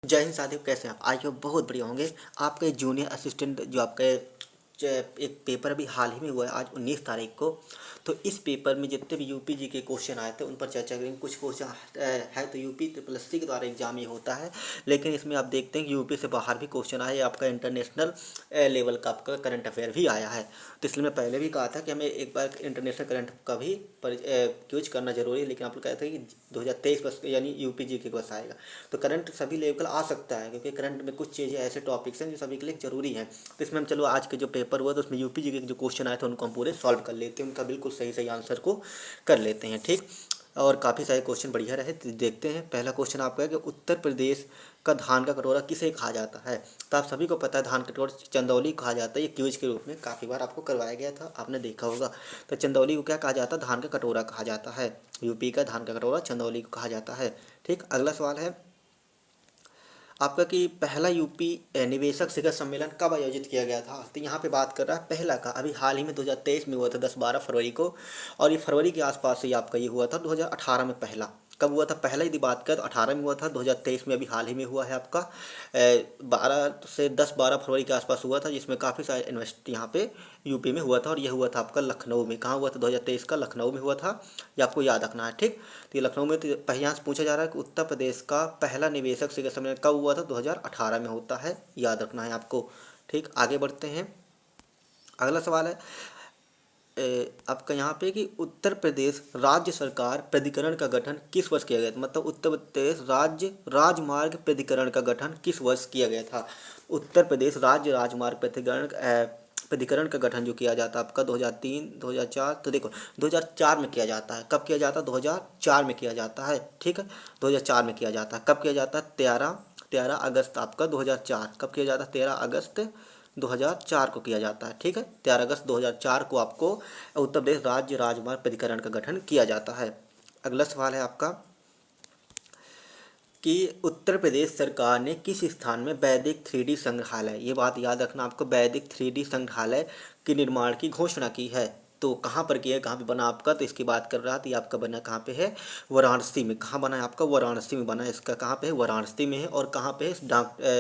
जय हिंद साथियों, कैसे हैं आप? आज होप बहुत बढ़िया होंगे। आपके जूनियर असिस्टेंट जो आपके एक पेपर अभी हाल ही में हुआ है आज 19 तारीख को। तो इस पेपर में जितने भी यूपी जी के क्वेश्चन आए थे उन पर चर्चा करेंगे। कुछ क्वेश्चन है तो यूपी ट्रिपल एस सी के द्वारा एग्जाम ये होता है, लेकिन इसमें आप देखते हैं कि यूपी से बाहर भी क्वेश्चन आए। आपका इंटरनेशनल लेवल का आपका करंट अफेयर भी आया है। तो इसलिए मैं पहले भी कहा था कि हमें एक बार इंटरनेशनल करंट का भी यूज करना जरूरी है, लेकिन आप लोग कहते हैं कि 2023 बस यानी यूपी जी के बस आएगा। तो करंट सभी लेवल आ सकता है, क्योंकि करंट में कुछ चीज़ें ऐसे टॉपिक्स हैं जो सभी के लिए ज़रूरी हैं। तो इसमें हम चलो आज के जो पेपर हुआ तो उसमें यूपी जी के जो क्वेश्चन आए थे उनको हम पूरे सॉल्व कर लेते हैं, उनका बिल्कुल सही सही आंसर को कर लेते हैं। ठीक, और काफ़ी सारे क्वेश्चन बढ़िया रहे तो देखते हैं। पहला क्वेश्चन आपका है कि उत्तर प्रदेश का धान का कटोरा किसे कहा जाता है? तो आप सभी को पता है धान कटोरा चंदौली कहा जाता है। ये क्विज के रूप में काफ़ी बार आपको करवाया गया था, आपने देखा होगा। तो चंदौली को क्या कहा जाता है? धान का कटोरा कहा जाता है। यूपी का धान का कटोरा चंदौली को कहा जाता है। ठीक, अगला सवाल है आपका कि पहला यूपी निवेशक शिखर सम्मेलन कब आयोजित किया गया था? तो यहाँ पे बात कर रहा है पहला का, अभी हाल ही में 2023 में हुआ था 10-12 फरवरी को। और ये फरवरी के आसपास से आपका ये हुआ था 2018 में। पहला कब हुआ था? पहला यदि बात करें तो 18 में हुआ था। 2023 में अभी हाल ही में हुआ है आपका 10-12 फरवरी के आसपास हुआ था, जिसमें काफ़ी सारे इन्वेस्ट यहाँ पे यूपी में हुआ था। और यह हुआ था आपका लखनऊ में। कहाँ हुआ था? 2023 का लखनऊ में हुआ था। ये आपको याद रखना है। ठीक, तो ये लखनऊ में। तो यहाँ से पूछा जा रहा है कि उत्तर प्रदेश का पहला निवेशक शिखर सम्मेलन कब हुआ था? 2018 में होता है, याद रखना है आपको। ठीक, आगे बढ़ते हैं। अगला सवाल है आपका यहाँ पे कि उत्तर प्रदेश राज्य सरकार प्राधिकरण का गठन किस वर्ष किया गया था? मतलब उत्तर प्रदेश राज्य राजमार्ग प्राधिकरण का गठन किस वर्ष किया गया था? उत्तर प्रदेश राज्य राजमार्ग प्राधिकरण का गठन जो किया जाता है आपका 2003 2004। तो देखो 2004 में किया जाता है। कब किया जाता है? 2004 में किया जाता है। ठीक है, 2004 में किया जाता है। कब किया जाता है? 13 अगस्त आपका 2004। कब किया जाता है? 13 अगस्त 2004 को किया जाता है। ठीक है, 13 अगस्त 2004 को आपको उत्तर प्रदेश राज्य राजमार्ग प्राधिकरण का गठन किया जाता है। अगला सवाल है आपका कि उत्तर प्रदेश सरकार ने किस स्थान में वैदिक 3D संग्रहालय, ये बात याद रखना आपको, वैदिक 3D संग्रहालय के निर्माण की घोषणा की है? तो कहाँ पर किया है, कहाँ पे बना आपका? तो इसकी बात कर रहा था। ये आपका बना कहाँ पे है? वाराणसी में। कहाँ बना है आपका? वाराणसी में बना है। इसका कहाँ पे है? वाराणसी में है। और कहाँ पे है?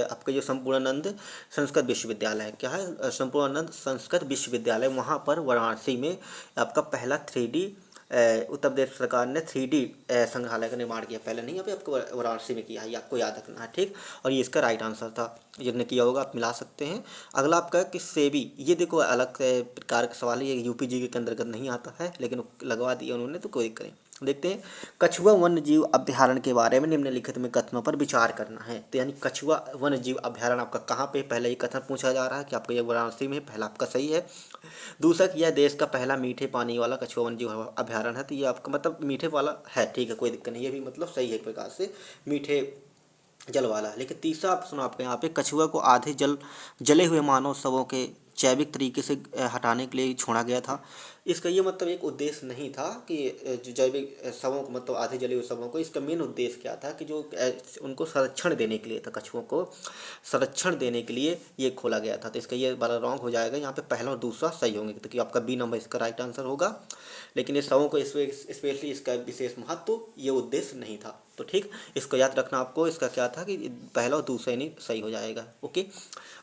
आपका जो संपूर्णानंद संस्कृत विश्वविद्यालय है, क्या है? संपूर्णानंद संस्कृत विश्वविद्यालय, वहाँ पर वाराणसी में आपका पहला 3D उत्तर प्रदेश सरकार ने 3D संग्रहालय का निर्माण किया। पहले नहीं, अभी आपको वाराणसी में किया है, ये आपको याद रखना है। ठीक, और ये इसका राइट आंसर था। जिसने किया होगा आप मिला सकते हैं। अगला आपका कि सेबी, ये देखो अलग प्रकार का सवाल है, ये यूपी जी के अंतर्गत नहीं आता है, लेकिन लगवा दिया उन्होंने तो कोई करें। देखते हैं, कछुआ वन्य जीव अभ्यारण्य के बारे में निम्नलिखित में कथनों पर विचार करना है। तो यानी कछुआ वन्य जीव अभ्यारण्य आपका कहाँ पे? पहले ये कथन पूछा जा रहा है कि आपका ये वाराणसी में, पहला आपका सही है। दूसरा कि यह देश का पहला मीठे पानी वाला कछुआ वन्य जीव अभ्यारण्य है। तो ये आपका मतलब मीठे वाला है, ठीक है, कोई दिक्कत नहीं, ये भी मतलब सही है एक प्रकार से, मीठे जल वाला है। लेकिन तीसरा ऑप्शन आपके यहाँ पे कछुआ को आधे जले हुए मानव शवों के जैविक तरीके से हटाने के लिए छोड़ा गया था। इसका ये मतलब एक उद्देश्य नहीं था कि जो जैविक शवों को, मतलब आधे जले हुए शवों को, इसका मेन उद्देश्य क्या था कि जो उनको संरक्षण देने के लिए था, कछुओं को संरक्षण देने के लिए ये खोला गया था। तो इसका ये वाला रॉन्ग हो जाएगा। यहाँ पे पहला और दूसरा सही होंगे, तो कि आपका बी नंबर इसका राइट आंसर होगा। लेकिन ये शवों को स्पेशली इसका विशेष महत्व, ये उद्देश्य नहीं था। तो ठीक, इसको याद रखना आपको। इसका क्या था कि पहला और दूसरा नहीं सही हो जाएगा। ओके,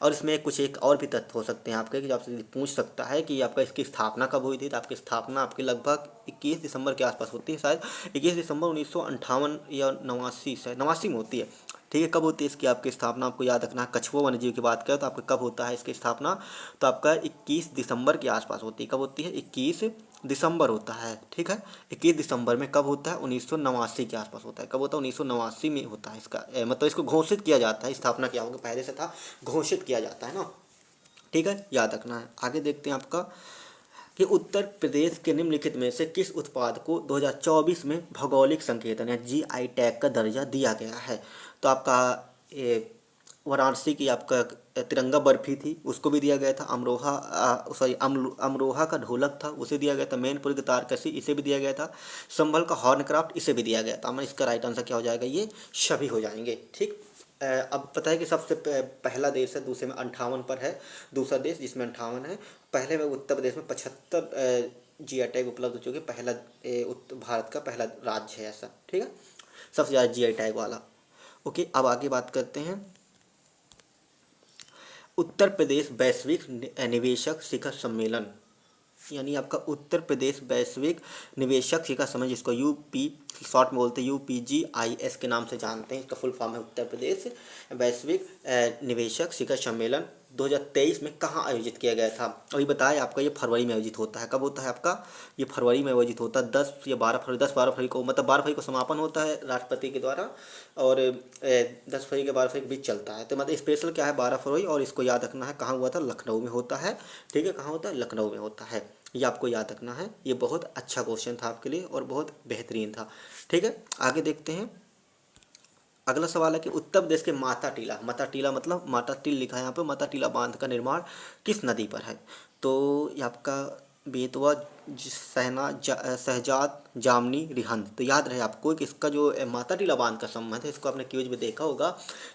और इसमें कुछ एक और भी तथ्य हो सकते हैं आपके, कि आपसे पूछ सकता है कि आपका इसकी स्थापना कब हुई थी। तो आपकी स्थापना आपकी लगभग 21 दिसंबर के आसपास होती है, शायद 21 दिसंबर 1958 या 89, शायद 89 में होती है। ठीक है, कब होती है इसकी आपकी स्थापना? आपको याद रखना है। कछुआ वन्यजीव की बात करें तो आपका कब होता है इसकी स्थापना? तो आपका 21 दिसंबर के आसपास होती है। कब होती है? 21 दिसंबर होता है। ठीक है, 21 दिसंबर में कब होता है? 1989 के आसपास होता है। कब होता है? 1989 में होता है इसका मतलब इसको घोषित किया जाता है। स्थापना क्या होगा, पहले से था, घोषित किया जाता है ना। ठीक है, याद रखना है। आगे देखते हैं आपका कि उत्तर प्रदेश के निम्नलिखित में से किस उत्पाद को 2024 में भौगोलिक संकेतन या जीआई टैग का दर्जा दिया गया है? तो आपका ये वाराणसी की आपका तिरंगा बर्फी थी, उसको भी दिया गया था। अमरोहा का ढोलक था, उसे दिया गया था। मैनपुरी की तारकसी, इसे भी दिया गया था। संभल का हॉर्न क्राफ्ट, इसे भी दिया गया था। हमारा इसका राइट आंसर क्या हो जाएगा? ये सभी हो जाएंगे। ठीक, अब पता है कि सबसे पहला देश है, दूसरे में 58 पर है, दूसरा देश जिसमें 58 है। पहले में उत्तर प्रदेश में 75 जीआई टैग उपलब्ध हो चुके, पहला भारत का पहला राज्य है ऐसा। ठीक है, सबसे ज़्यादा जीआई टैग वाला। ओके, अब आगे बात करते हैं। उत्तर प्रदेश वैश्विक निवेशक शिखर सम्मेलन, यानी आपका उत्तर प्रदेश वैश्विक निवेशक शिखर सम्मेलन, जिसको यूपी शॉर्ट में बोलते हैं UPGIS के नाम से जानते हैं, इसका फुल फॉर्म है उत्तर प्रदेश वैश्विक निवेशक शिखर सम्मेलन 2023 में कहाँ आयोजित किया गया था। अभी बताया आपका, ये फरवरी में आयोजित होता है। कब होता है आपका, ये फरवरी में आयोजित होता है, 10 या 12 फरवरी, 10-12 फरवरी को, मतलब 12 फरवरी को समापन होता है राष्ट्रपति के द्वारा, और 10 फरवरी के 12 फरवरी के बीच चलता है। तो मतलब स्पेशल क्या है 12 फरवरी, और इसको याद रखना है कहाँ हुआ था, लखनऊ में होता है। ठीक है, कहाँ होता है, लखनऊ में होता है, ये आपको याद रखना है। ये बहुत अच्छा क्वेश्चन था आपके लिए और बहुत बेहतरीन था। ठीक है, आगे देखते हैं। अगला सवाल है कि उत्तर प्रदेश के माता टीला, माता टीला मतलब माता टील लिखा है यहाँ पे, माता टीला बांध का निर्माण किस नदी पर है। तो ये आपका बेतवा, शहजाद, जामनी, रिहंद। तो याद रहे आपको कि इसका जो माता टीला बांध का संबंध है, इसको आपने क्यूज में देखा होगा,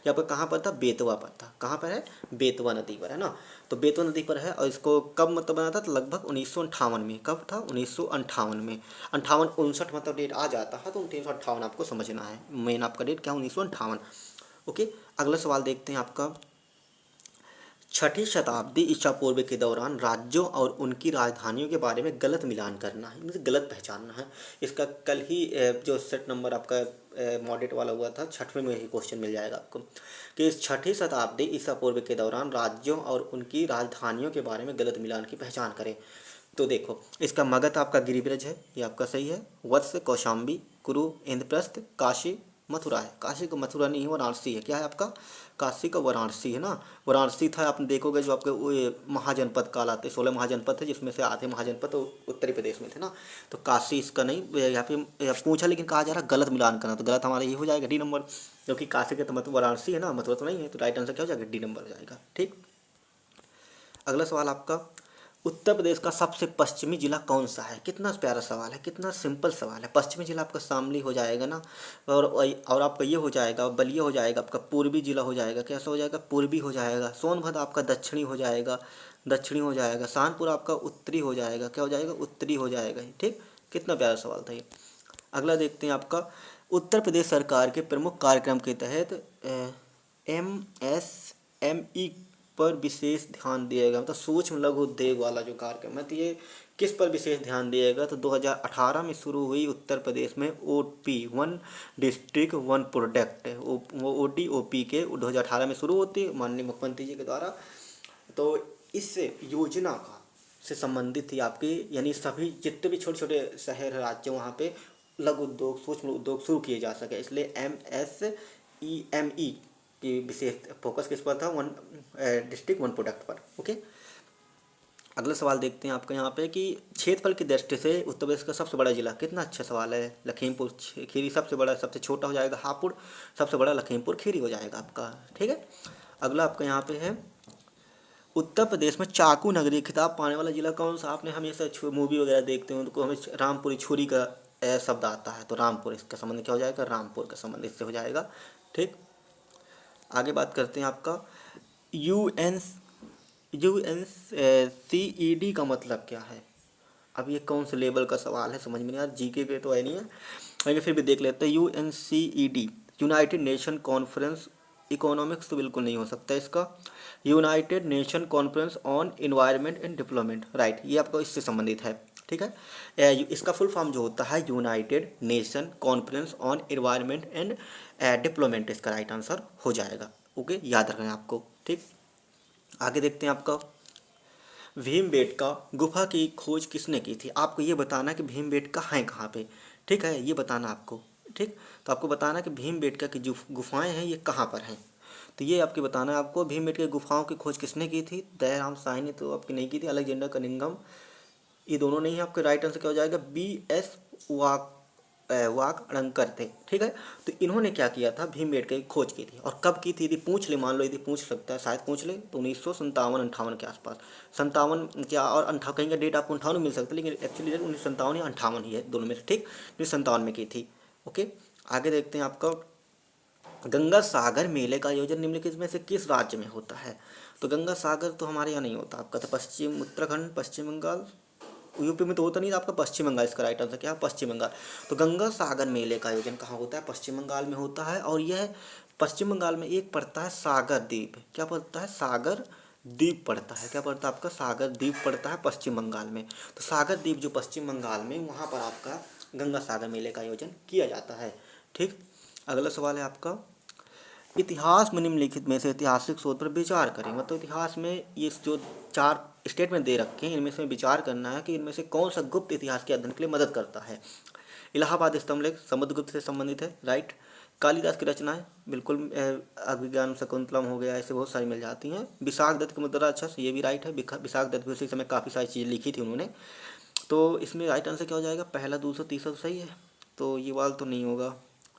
यहाँ पर कहाँ पर था, बेतवा पर था। कहाँ पर है, बेतवा नदी पर है ना। तो बेतवा नदी पर है, और इसको कब मतलब बना था, तो लगभग 1958 में। कब था, 1958 में। 58-59 मतलब डेट आ जाता है, तो 1958 आपको समझना है। मेन आपका डेट क्या, 1958। ओके, अगला सवाल देखते हैं आपका। छठी शताब्दी ईसा पूर्व के दौरान राज्यों और उनकी राजधानियों के बारे में गलत मिलान करना है, मतलब गलत पहचानना है। इसका कल ही जो सेट नंबर आपका मॉडरेट वाला हुआ था, 6वें में ही क्वेश्चन मिल जाएगा आपको कि इस छठी शताब्दी ईसा पूर्व के दौरान राज्यों और उनकी राजधानियों के बारे में गलत मिलान की पहचान करें। तो देखो, इसका मगध आपका गिरिब्रज है, ये आपका सही है। वत्स, कौशाम्बी, कुरु, इंद्रप्रस्थ, काशी, मथुरा है। काशी का मथुरा नहीं है, वाराणसी है। क्या है आपका, काशी का वाराणसी है ना। वाराणसी था, आपने देखोगे जो आपके वो महाजनपद कहलाते, 16 महाजनपद है, जिसमें से आधे महाजनपद तो उत्तरी प्रदेश में थे ना। तो काशी इसका नहीं, यहाँ पे पूछा, लेकिन कहा जा रहा गलत मिलान करना, तो गलत हमारा ये हो जाएगा डी नंबर, क्योंकि काशी का तो मतलब वाराणसी है ना, मथुरा तो नहीं है। तो राइट आंसर क्या हो जाएगा, डी नंबर हो जाएगा। ठीक, अगला सवाल आपका, उत्तर प्रदेश का सबसे पश्चिमी जिला कौन सा है। कितना प्यारा सवाल है, कितना सिंपल सवाल है। पश्चिमी जिला आपका शामली हो जाएगा ना, और आपका ये हो जाएगा, बलिया हो जाएगा, आपका पूर्वी जिला हो जाएगा। कैसा हो जाएगा, पूर्वी हो जाएगा। सोनभद्र आपका दक्षिणी हो जाएगा, दक्षिणी हो जाएगा। कानपुर आपका उत्तरी हो जाएगा। क्या हो जाएगा, उत्तरी हो जाएगा। ठीक, कितना प्यारा सवाल था ये। अगला देखते हैं आपका, उत्तर प्रदेश सरकार के प्रमुख कार्यक्रम के तहत MSME पर विशेष ध्यान दिएगा, मतलब सूक्ष्म लघु उद्योग वाला जो कार्यक्रम है, तो ये किस पर विशेष ध्यान दिएगा। तो 2018 में शुरू हुई उत्तर प्रदेश में OP 1 डिस्ट्रिक्ट 1 प्रोडक्ट, वो ODOP के 2018 में शुरू होती है माननीय मुख्यमंत्री जी के द्वारा। तो इस योजना का से संबंधित थी आपकी, यानी सभी जितने भी छोटे छोटे शहर राज्य, वहाँ पे लघु उद्योग, सूक्ष्म उद्योग शुरू किए जा सके, इसलिए MSEME की विशेष फोकस किस पर था, 1 डिस्ट्रिक्ट 1 प्रोडक्ट पर। ओके, अगला सवाल देखते हैं आपका यहाँ पे कि क्षेत्रफल की दृष्टि से उत्तर प्रदेश का सबसे बड़ा जिला, कितना अच्छा सवाल है। लखीमपुर खीरी सबसे बड़ा, सबसे छोटा हो जाएगा हापुड़, सबसे बड़ा लखीमपुर खीरी हो जाएगा आपका। ठीक है, अगला आपका यहाँ पे है, उत्तर प्रदेश में चाकू नगरी खिताब पाने वाला जिला कौन सा। आपने हमेशा मूवी वगैरह देखते हो तो हमें रामपुरी छुरी का शब्द आता है, तो रामपुर, इसका संबंध क्या हो जाएगा, रामपुर का संबंध इससे हो जाएगा। ठीक, आगे बात करते हैं आपका, UNCED का मतलब क्या है। अब ये कौन से लेवल का सवाल है, समझ में नहीं आ रहा, जीके के तो है नहीं है, लेकिन फिर भी देख लेते हैं। UNCED, United nation conference, economics तो बिल्कुल नहीं हो सकता इसका। United nation conference on environment and development, right, ये आपको इससे संबंधित है। ठीक है, इसका फुल फॉर्म जो होता है United nation conference on environment and development, इसका राइट आंसर हो जाएगा। ओके, याद रखें आपको। ठीक, आगे देखते हैं आपका, भीमबेटका गुफा की खोज किसने की थी। आपको ये बताना कि भीमबेटका है कहाँ पे, ठीक है, ये बताना आपको। ठीक, तो आपको बताना कि भीमबेटका की जो गुफाएं हैं ये कहाँ पर हैं, तो ये आपके बताना है आपको। भीमबेटका की गुफाओं की खोज किसने की थी, दयाराम साहनी ने तो आपकी नहीं की थी, अलेक्जेंडर कनिंघम, ये दोनों नहीं है। आपका राइट आंसर क्या हो जाएगा, BS वाक अड़ंकर थे। ठीक है, तो इन्होंने क्या किया था, भीमबेटका की खोज की थी, और कब की थी, यदि पूछ ले, मान लो यदि पूछ सकता है, शायद पूछ ले, तो 1957-58 के आसपास, 57 क्या और 58, कहीं का डेट आपको 58 मिल सकता है, लेकिन एक्चुअली डेट 1957 या 58 ही है, दोनों में से। ठीक, 1957 में की थी। ओके, आगे देखते हैं आपका, गंगा सागर मेले का आयोजन निम्नलिखित में से किस राज्य में होता है। तो गंगा सागर तो हमारे यहाँ नहीं होता, आपका तो पश्चिम उत्तराखंड, पश्चिम बंगाल, यूपी में तो होता नहीं था आपका, पश्चिम बंगाल इसका राइट आंसर क्या है, पश्चिम बंगाल। तो गंगा सागर मेले का आयोजन कहाँ होता है, पश्चिम बंगाल में होता है, और यह पश्चिम बंगाल में एक पड़ता है सागर द्वीप। क्या पड़ता है? सागर द्वीप पड़ता है। क्या पड़ता है आपका? सागर द्वीप पड़ता है पश्चिम बंगाल में। तो सागर द्वीप जो पश्चिम बंगाल में, वहाँ पर आपका गंगा सागर मेले का आयोजन किया जाता है। ठीक। अगला सवाल है आपका, इतिहास में निम्नलिखित में से ऐतिहासिक शोध पर विचार करें। मतलब इतिहास में ये जो 4 स्टेटमेंट दे रखे हैं, इनमें से विचार करना है कि इनमें से कौन सा गुप्त इतिहास के अध्ययन के लिए मदद करता है। इलाहाबाद स्तंभ लेख समुद्रगुप्त से संबंधित है, राइट। कालिदास की रचनाएं, बिल्कुल। अभिज्ञान शकुंतलम हो गया, ऐसे बहुत सारी मिल जाती हैं। विशाख दत्त की मुद्रा अच्छा, ये भी राइट है। विशाख दत्त भी उसी समय काफ़ी सारी चीज़ें लिखी थी उन्होंने। तो इसमें राइट आंसर क्या हो जाएगा? पहला, दूसरा, तीसरा तो सही है। तो ये वाला तो नहीं होगा।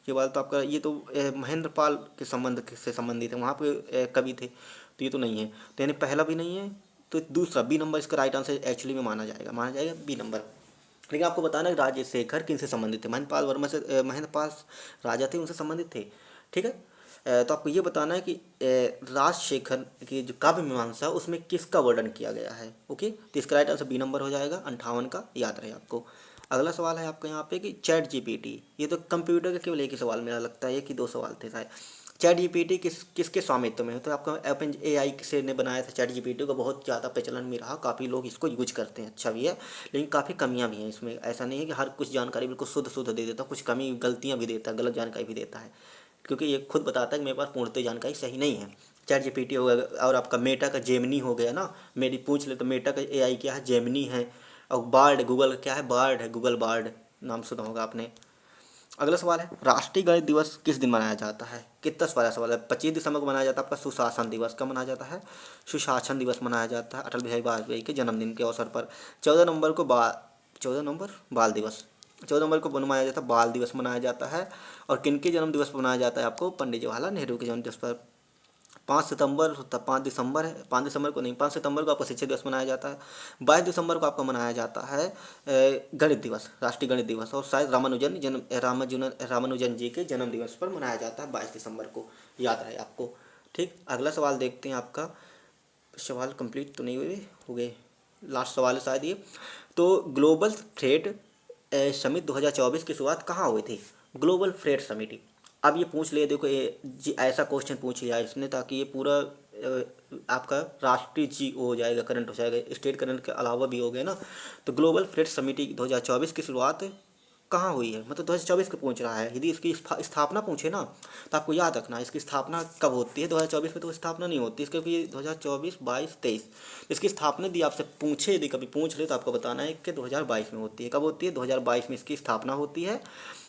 ये वाला तो आपका, ये तो महेंद्र पाल के संबंध से संबंधित है, वहाँ पे कवि थे, तो ये तो नहीं है। तो यानी पहला भी नहीं है, तो दूसरा बी नंबर इसका राइट आंसर एक्चुअली में माना जाएगा बी नंबर। लेकिन आपको बताना है राजशेखर किनसे संबंधित थे? महेंद्र पाल वर्मा से, महेंद्र पाल राजा थे, उनसे संबंधित थे। ठीक है। तो आपको ये बताना है कि राजशेखर की जो काव्य मीमांसा, उसमें किसका वर्णन किया गया है। ओके, तो इसका राइट आंसर बी नंबर हो जाएगा, 58 का, याद रहे आपको। अगला सवाल है आपका यहाँ पे कि चैट जीपीटी, ये तो कंप्यूटर का केवल एक ही सवाल मेरा लगता है, एक ही 2 सवाल थे शायद। चैट जीपीटी किसके स्वामित्व में है? तो आपका ओपन एआई से ने बनाया था चैट जीपीटी को, बहुत ज़्यादा प्रचलन में रहा, काफ़ी लोग इसको यूज करते हैं, अच्छा भी है। लेकिन काफ़ी कमियां भी हैं इसमें। ऐसा नहीं है कि हर कुछ जानकारी बिल्कुल शुद्ध शुद्ध दे देता, कुछ कमी गलतियां भी देता है, गलत जानकारी भी देता है, क्योंकि ये खुद बताता है कि मेरे पास पूर्णतः जानकारी सही नहीं है। चैट जीपीटी हो गया, और आपका मेटा का जेमिनी हो गया ना, मेरी पूछ ले तो मेटा का एआई क्या है? जेमिनी है। और बार्ड गूगल क्या है? बार्ड है, गूगल बार्ड, नाम सुना होगा आपने। अगला सवाल है, राष्ट्रीय गणित दिवस किस दिन मनाया जाता है? कितना वाला सवाल है। 25 दिसंबर को मनाया जाता है आपका सुशासन दिवस। कब मनाया जाता है? सुशासन दिवस मनाया जाता है अटल बिहारी वाजपेयी के जन्मदिन के अवसर पर। 14 नवंबर को 14 नवंबर बाल दिवस, 14 नवंबर को मनाया जाता है, बाल दिवस मनाया जाता है। और किनके जन्म दिवस पर मनाया जाता है? आपको पंडित जवाहरलाल नेहरू के जन्म दिवस पर। 5 सितंबर होता, 5 दिसंबर है, 5 दिसंबर को नहीं, 5 सितंबर को आपका शिक्षक दिवस मनाया जाता है। 22 दिसंबर को आपका मनाया जाता है गणित दिवस, राष्ट्रीय गणित दिवस। और शायद रामानुजन जी के जन्म दिवस पर मनाया जाता है 22 दिसंबर को, याद रहे आपको। ठीक। अगला सवाल देखते हैं आपका। सवाल कंप्लीट तो नहीं हुए, हो गए, लास्ट सवाल है शायद ये। तो ग्लोबल फ्रेट समिट 2024 की शुरुआत कहाँ हुई थी? ग्लोबल फ्रेट समिति। अब ये पूछ लिया, देखो ये ऐसा क्वेश्चन पूछ लिया इसने, ताकि ये पूरा आपका राष्ट्रीय जी हो जाएगा, करंट हो जाएगा, स्टेट करंट के अलावा भी हो गया ना। तो ग्लोबल फ्रेट समिति 2024 की शुरुआत कहाँ हुई है? मतलब 2024 को पूछ रहा है। यदि इसकी स्थापना पूछे ना, तो आपको याद रखना इसकी स्थापना कब होती है। 2024 में तो स्थापना नहीं होती इसकी, क्योंकि 2024, 22, 23 इसकी स्थापना यदि आपसे पूछे, यदि कभी पूछ ले, तो आपको बताना है कि 2022 में होती है। कब होती है? 2022 में इसकी स्थापना होती है।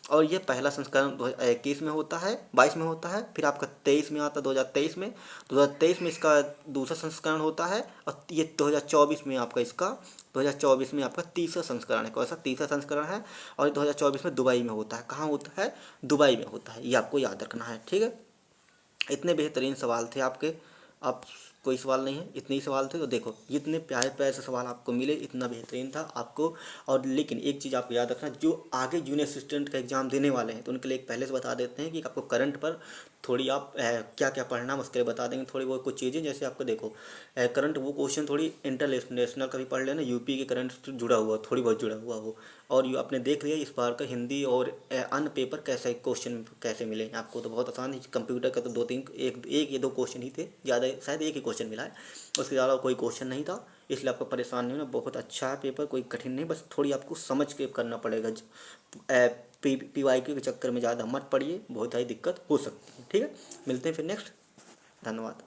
और ये पहला संस्करण 2021 में होता है, 22 में होता है, फिर आपका 23 में आता है, 2023 में इसका दूसरा संस्करण होता है। और ये 2024 में आपका इसका 2024 में आपका तीसरा संस्करण है। कौन सा? तीसरा संस्करण है। और 2024 में दुबई में होता है। कहाँ होता है? दुबई में होता है, ये आपको याद रखना है। ठीक है। इतने बेहतरीन सवाल थे आपके। अब कोई सवाल नहीं है, इतने ही सवाल थे। तो देखो इतने प्यारे प्यारे से सवाल आपको मिले, इतना बेहतरीन था आपको। और लेकिन एक चीज़ आपको याद रखना, जो आगे जूनियर असिस्टेंट का एग्ज़ाम देने वाले हैं, तो उनके लिए एक पहले से बता देते हैं कि आपको करंट पर थोड़ी आप क्या क्या पढ़ना है, उसके लिए बता देंगे थोड़ी बहुत कुछ चीज़ें। जैसे आपको देखो करंट वो क्वेश्चन थोड़ी इंटरनेशनल का भी पढ़ लेना, यूपी के करंट से जुड़ा हुआ, थोड़ी बहुत जुड़ा हुआ हो। और ये आपने देख लिया इस बार का हिंदी और अन्य पेपर कैसे क्वेश्चन कैसे मिले आपको, तो बहुत आसान है। कंप्यूटर का तो 2-3 एक या 2 क्वेश्चन ही थे, ज़्यादा शायद एक ही क्वेश्चन मिला है, उसके ज़्यादा कोई क्वेश्चन नहीं था। इसलिए आपको परेशान नहीं होना, बहुत अच्छा है पेपर, कोई कठिन नहीं, बस थोड़ी आपको समझ के करना पड़ेगा। PYQ के चक्कर में ज़्यादा मत पड़िए, बहुत सारी दिक्कत हो सकती है। ठीक है, मिलते हैं फिर नेक्स्ट। धन्यवाद।